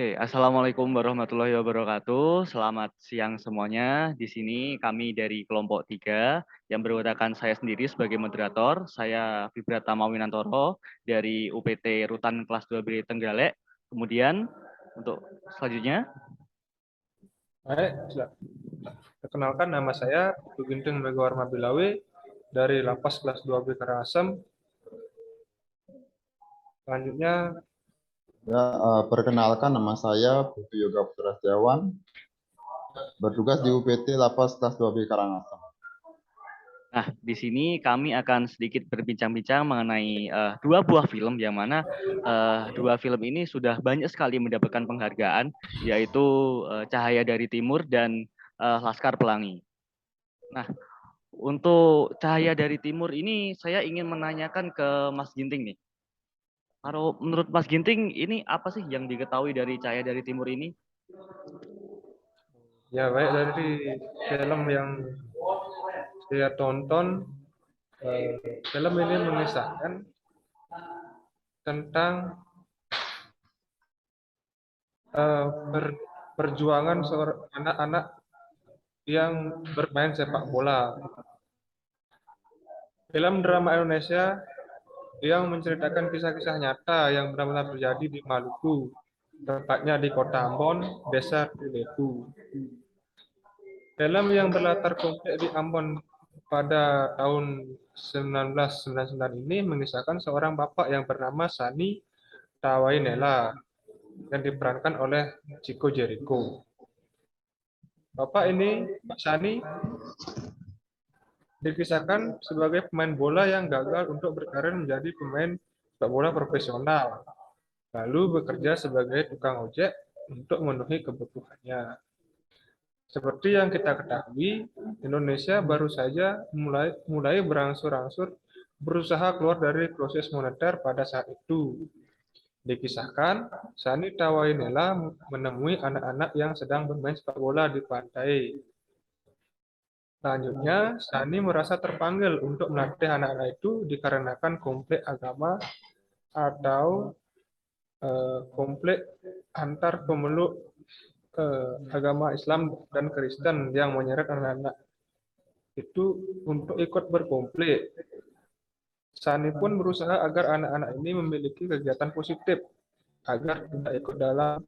Oke, Assalamualaikum warahmatullahi wabarakatuh. Selamat siang semuanya. Di sini kami dari kelompok 3 yang berwadakan saya sendiri sebagai moderator. Saya Vibrata Mawinantoro dari UPT Rutan kelas 2B Tenggalek. Kemudian untuk selanjutnya, Baik, perkenalkan nama saya Putu Ginting Megawarma Bilawe dari Lapas kelas 2B Karangasem. Selanjutnya, Ya, perkenalkan nama saya Budi Yoga Putra Setiawan, bertugas di UPT Lapas kelas 2B Karangasem. nah di sini kami akan sedikit berbincang-bincang mengenai dua buah film yang mana dua film ini sudah banyak sekali mendapatkan penghargaan, yaitu Cahaya dari Timur dan Laskar Pelangi. Nah, untuk Cahaya dari Timur ini saya ingin menanyakan ke Mas Ginting nih. Kalau menurut Mas Ginting ini apa sih yang diketahui dari Cahaya dari Timur ini? ya baik dari film yang saya tonton, film ini mengisahkan tentang perjuangan seorang anak-anak yang bermain sepak bola. Film drama Indonesia yang menceritakan kisah-kisah nyata yang benar-benar terjadi di Maluku, tepatnya di Kota Ambon, Desa Trileku. Film yang berlatar kompleks di Ambon pada tahun 1999 ini mengisahkan seorang bapak yang bernama Sani Tawainela yang diperankan oleh Chico Jericho. Bapak ini, Pak Sani, dikisahkan sebagai pemain bola yang gagal untuk berkarir menjadi pemain sepak bola profesional, lalu bekerja sebagai tukang ojek untuk memenuhi kebutuhannya. Seperti yang kita ketahui, Indonesia baru saja mulai berangsur-angsur berusaha keluar dari proses moneter pada saat itu. Dikisahkan, Sani Tawainela menemui anak-anak yang sedang bermain sepak bola di pantai. Selanjutnya, Sani merasa terpanggil untuk melatih anak-anak itu dikarenakan konflik agama atau konflik antar pemeluk agama Islam dan Kristen yang menyeret anak-anak itu untuk ikut berkonflik. Sani pun berusaha agar anak-anak ini memiliki kegiatan positif agar tidak ikut dalam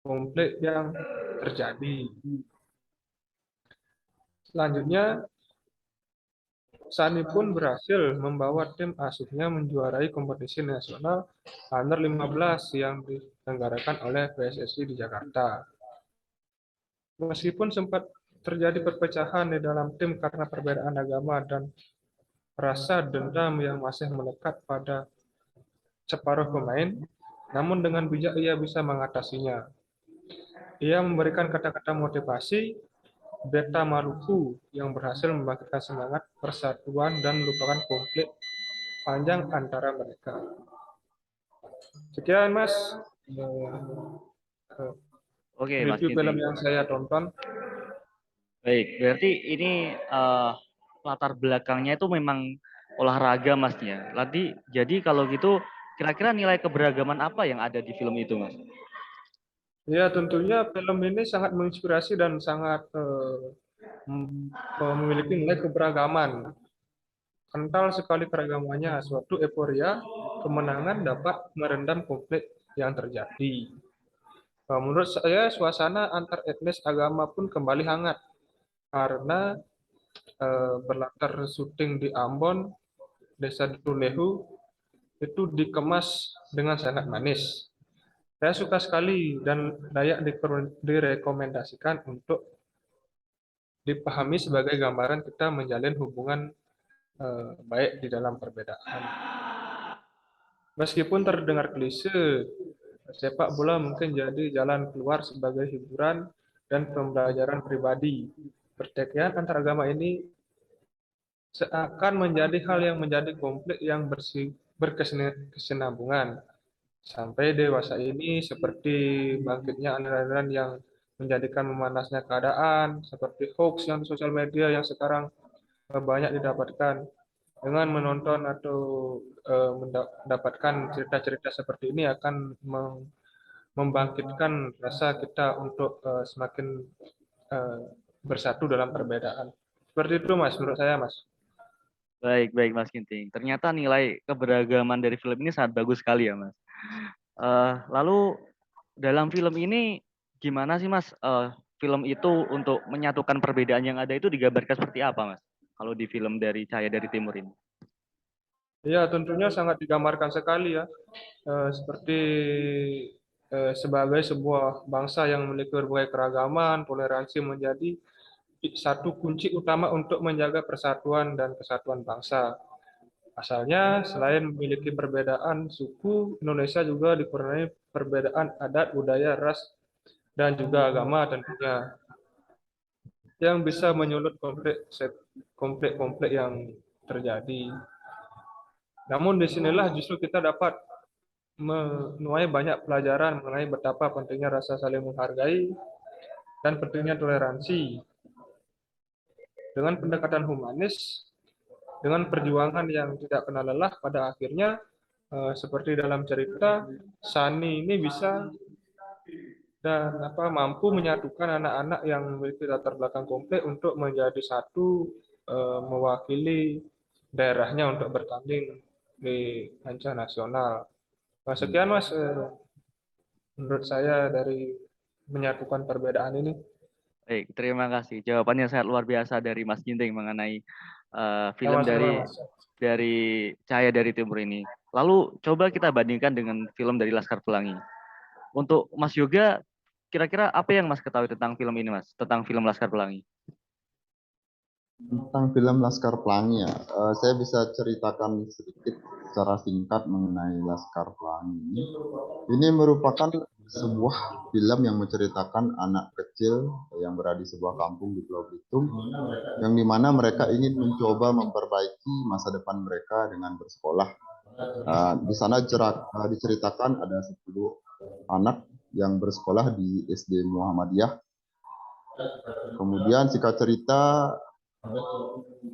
konflik yang terjadi. Selanjutnya, Sani pun berhasil membawa tim asuhnya menjuarai kompetisi nasional Under 15 yang diselenggarakan oleh PSSI di Jakarta. Meskipun sempat terjadi perpecahan di dalam tim karena perbedaan agama dan rasa dendam yang masih melekat pada separuh pemain, namun dengan bijak ia bisa mengatasinya. Ia memberikan kata-kata motivasi Beta Maluku yang berhasil membangkitkan semangat persatuan dan melupakan konflik panjang antara mereka. Sekian Mas, Oke, Mas review film Ginting. yang saya tonton. Baik, berarti ini latar belakangnya itu memang olahraga Masnya. Jadi kalau gitu kira-kira nilai keberagaman apa yang ada di film itu, Mas? Ya tentunya film ini sangat menginspirasi dan sangat memiliki nilai keberagaman. Kental sekali keragamannya, suatu euforia kemenangan dapat merendam konflik yang terjadi. Menurut saya, suasana antar etnis agama pun kembali hangat karena berlatar syuting di Ambon, Desa Dulehu, itu dikemas dengan sangat manis. Saya suka sekali dan layak direkomendasikan untuk dipahami sebagai gambaran kita menjalin hubungan baik di dalam perbedaan. Meskipun terdengar klise, sepak bola mungkin jadi jalan keluar sebagai hiburan dan pembelajaran pribadi. Pertikaian antar agama ini seakan menjadi hal yang menjadi konflik yang berkesinambungan. Sampai dewasa ini seperti bangkitnya aliran-aliran yang menjadikan memanasnya keadaan, seperti hoax yang di sosial media yang sekarang banyak didapatkan. Dengan menonton atau mendapatkan cerita-cerita seperti ini akan membangkitkan rasa kita untuk semakin bersatu dalam perbedaan. Seperti itu Mas, menurut saya Mas. Baik, baik Mas Ginting. Ternyata nilai keberagaman dari film ini sangat bagus sekali ya Mas. Lalu dalam film ini gimana sih Mas? Film itu untuk menyatukan perbedaan yang ada itu digambarkan seperti apa Mas? Kalau di film dari Cahaya dari Timur ini. Ya, tentunya sangat digambarkan sekali ya. Seperti sebagai sebuah bangsa yang memiliki berbagai keragaman, toleransi menjadi satu kunci utama untuk menjaga persatuan dan kesatuan bangsa. Asalnya, selain memiliki perbedaan suku, Indonesia juga dikurniai perbedaan adat, budaya, ras, dan juga agama tentunya, yang bisa menyulut konflik-konflik yang terjadi. Namun disinilah justru kita dapat menuai banyak pelajaran mengenai betapa pentingnya rasa saling menghargai dan pentingnya toleransi. Dengan pendekatan humanis, dengan perjuangan yang tidak kenal lelah, pada akhirnya seperti dalam cerita, Sani ini bisa dan mampu menyatukan anak-anak yang memiliki latar belakang konflik untuk menjadi satu, mewakili daerahnya untuk bertanding di kancah nasional. Sekian Mas, menurut saya dari menyatukan perbedaan ini. Baik, terima kasih. Jawabannya sangat luar biasa dari Mas Ginting mengenai film Sama-sama Mas. dari Cahaya dari Timur ini. Lalu coba kita bandingkan dengan film dari Laskar Pelangi. Untuk Mas Yoga, kira-kira apa yang Mas ketahui tentang film ini Mas? Tentang film Laskar Pelangi? Tentang film Laskar Pelangi ya, saya bisa ceritakan sedikit secara singkat mengenai Laskar Pelangi ini. Ini merupakan sebuah film yang menceritakan anak kecil yang berada di sebuah kampung di Pulau Belitung, yang dimana mereka ingin mencoba memperbaiki masa depan mereka dengan bersekolah. Di sana diceritakan ada 10 anak yang bersekolah di SD Muhammadiyah. Kemudian singkat cerita,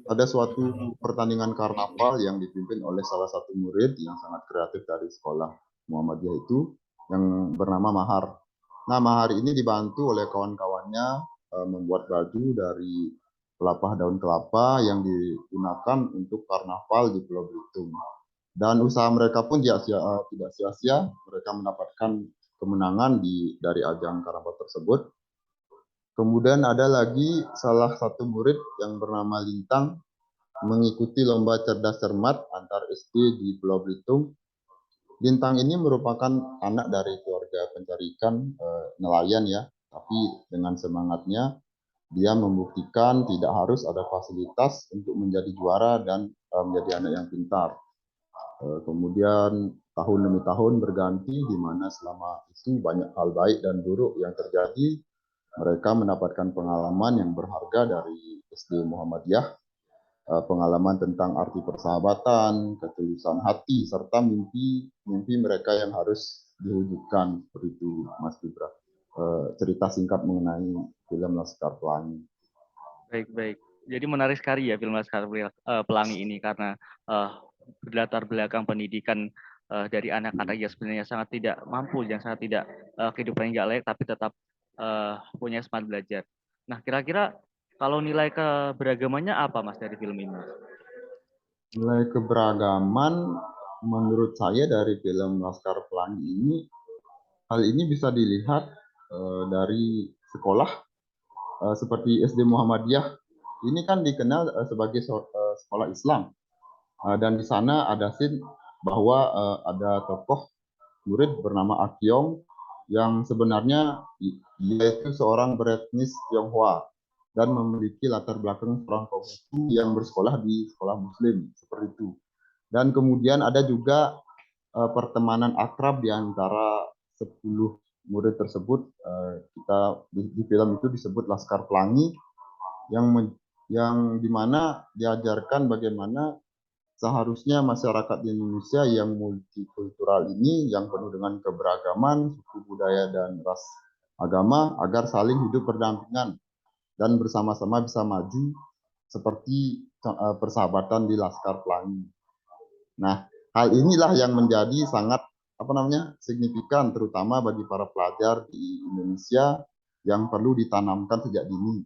ada suatu pertandingan karnaval yang dipimpin oleh salah satu murid yang sangat kreatif dari sekolah Muhammadiyah itu, yang bernama Mahar. Nah, Mahar ini dibantu oleh kawan-kawannya membuat baju dari daun kelapa yang digunakan untuk karnaval di Pulau Belitung. Dan usaha mereka pun tidak sia-sia, mereka mendapatkan kemenangan dari ajang karnaval tersebut. Kemudian ada lagi salah satu murid yang bernama Lintang mengikuti lomba cerdas cermat antar SD di Pulau Belitung. Lintang ini merupakan anak dari keluarga pencari ikan nelayan ya, tapi dengan semangatnya dia membuktikan tidak harus ada fasilitas untuk menjadi juara dan menjadi anak yang pintar. Kemudian tahun demi tahun berganti, di mana selama itu banyak hal baik dan buruk yang terjadi. Mereka mendapatkan pengalaman yang berharga dari SD Muhammadiyah, pengalaman tentang arti persahabatan, ketulusan hati, serta mimpi mereka yang harus diwujudkan. Seperti itu, Mas Fibra. Cerita singkat mengenai film Laskar Pelangi. Baik, baik. Jadi menarik sekali ya film Laskar Pelangi ini karena berlatar belakang pendidikan dari anak-anak yang sebenarnya sangat tidak mampu, yang sangat tidak kehidupan yang layak, tapi tetap punya semangat belajar. Nah, kira-kira kalau nilai keberagamannya apa Mas dari film ini? Nilai keberagaman menurut saya dari film Laskar Pelangi ini, hal ini bisa dilihat dari sekolah seperti SD Muhammadiyah. Ini kan dikenal sebagai sekolah Islam. Dan di sana ada scene bahwa ada tokoh murid bernama Akyong yang sebenarnya dia itu seorang beretnis Tionghoa dan memiliki latar belakang seorang Konghucu yang bersekolah di sekolah Muslim seperti itu. Dan kemudian ada juga pertemanan akrab di antara 10 murid tersebut. Kita di film itu disebut Laskar Pelangi, yang dimana diajarkan bagaimana seharusnya masyarakat di Indonesia yang multikultural ini, yang penuh dengan keberagaman, suku budaya dan ras agama, agar saling hidup berdampingan dan bersama-sama bisa maju seperti persahabatan di Laskar Pelangi. Nah, hal inilah yang menjadi sangat signifikan terutama bagi para pelajar di Indonesia yang perlu ditanamkan sejak dini.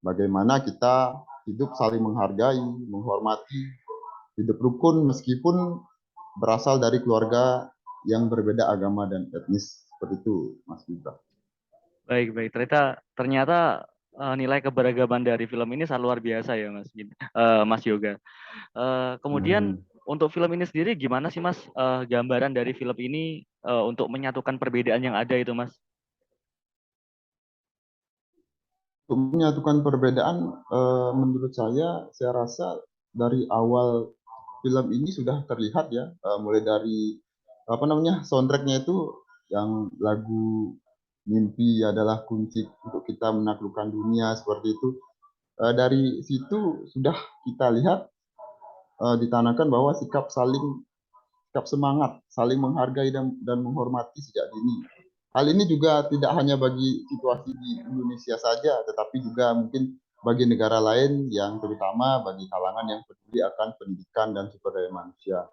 Bagaimana kita hidup saling menghargai, menghormati, hidup rukun meskipun berasal dari keluarga yang berbeda agama dan etnis. Seperti itu, Mas Bibra. Baik, baik. Ternyata nilai keberagaman dari film ini sangat luar biasa ya, Mas Yoga. Kemudian untuk film ini sendiri gimana sih, Mas? Gambaran dari film ini untuk menyatukan perbedaan yang ada itu, Mas? Untuk menyatukan perbedaan, menurut saya rasa dari awal film ini sudah terlihat ya, mulai dari soundtracknya itu yang lagu mimpi adalah kunci untuk kita menaklukkan dunia seperti itu. Dari situ sudah kita lihat ditanamkan bahwa sikap semangat, saling menghargai dan menghormati sejak dini. Hal ini juga tidak hanya bagi situasi di Indonesia saja, tetapi juga mungkin bagi negara lain yang terutama bagi kalangan yang peduli akan pendidikan dan sumber daya manusia.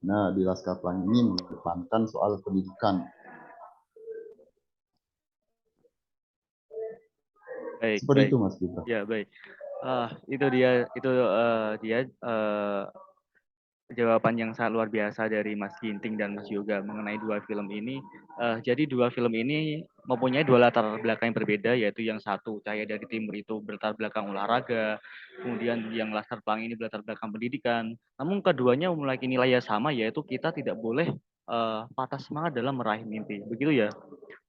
Nah, di Laskar Pelangi ini mengedepankan soal pendidikan. Baik, Seperti baik. itu, Mas Bibra. Ya, baik. Itu dia jawaban yang sangat luar biasa dari Mas Ginting dan Mas Yoga mengenai dua film ini. Jadi dua film ini mempunyai dua latar belakang yang berbeda, yaitu yang satu Cahaya dari Timur itu berlatar belakang olahraga, kemudian yang Laskar Pelangi ini berlatar belakang pendidikan. Namun keduanya memiliki nilai yang sama, yaitu kita tidak boleh patah semangat dalam meraih mimpi. Begitu ya,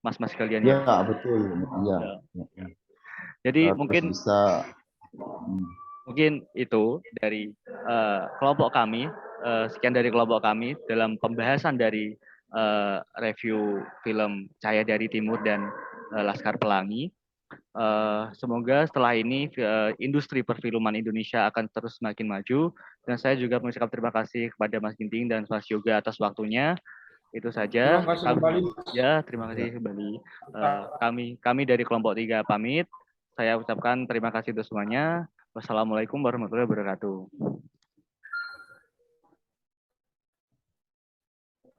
Mas-mas kalian ya. Ya, betul. Iya. Ya. Jadi Harus bisa. mungkin itu dari kelompok kami. Sekian dari kelompok kami dalam pembahasan dari review film Cahaya dari Timur dan Laskar Pelangi. Semoga setelah ini industri perfilman Indonesia akan terus semakin maju. Dan saya juga mengucapkan terima kasih kepada Mas Ginting dan Mas Yoga atas waktunya. Itu saja. Terima kasih kembali. Ya, terima kasih kembali. Kami dari kelompok 3 pamit. Saya ucapkan terima kasih untuk semuanya. Wassalamualaikum warahmatullahi wabarakatuh.